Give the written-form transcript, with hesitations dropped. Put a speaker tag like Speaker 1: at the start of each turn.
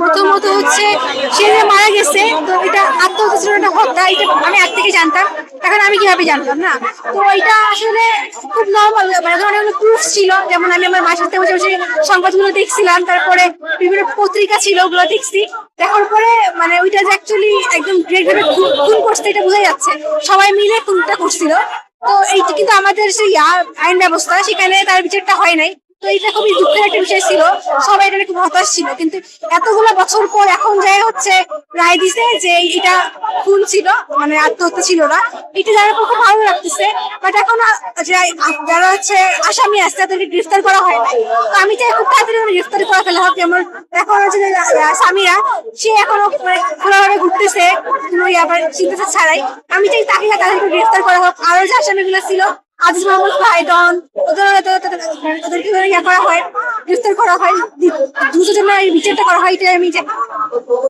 Speaker 1: প্রথমত হচ্ছে সে যে মারা গেছে, তো এটা আত্মহত্যা ছিল একটা হত্যা, এটা আমি আগ থেকে জানতাম। এখন আমি কিভাবে জানতাম না? তো এটা আসলে খুব নর্মাল, মানে অনেকগুলো প্রুফ ছিল, যেমন আমি আমার বাসাতে বসে বসে সংবাদগুলো দেখছিলাম, তারপরে বিভিন্ন পত্রিকা ছিল ওগুলো দেখছি। দেখার পরে মানে ওইটা যে অ্যাকচুয়ালি একদম ডিরেক্ট ভাবে খুন করছে এটা বোঝা যাচ্ছে, সবাই মিলে খুনটা করছিল। তো এইটা কিন্তু আমাদের যে আইন ব্যবস্থা সেখানে তার বিচারটা হয় নাই। তো এটা খুবই দুঃখের একটা বিষয় ছিল, সবাই এটা খুব হতাশ ছিল। কিন্তু এতগুলো বছর পর এখন যাই হচ্ছে রায় দিছে যে এটা খুন ছিল, মানে আত্মহত্যা ছিল না। এটা যারা খুব ভালো লাগতেছে। বাট এখন যারা হচ্ছে আসামি আছে তাদেরকে গ্রেফতার করা হয় না। তো আমি চাই খুব তাড়াতাড়ি গ্রেফতার করা ফেলা হোক। যেমন এখন হচ্ছে যে সামিরা, সে এখনো মানে খোলাভাবে ঘুরতেছে কোনো আবার চিন্তা ছাড়াই। আমি চাই তাদেরকে গ্রেফতার করা হোক। আরো যে আসামিগুলো ছিল, আজিজ মোহাম্মদ ভাইডন, ওদেরকে করা হয়, গ্রেফতার করা হয়, দ্রুত যেন এই বিচারটা করা হয়, এটাই আমি চাই।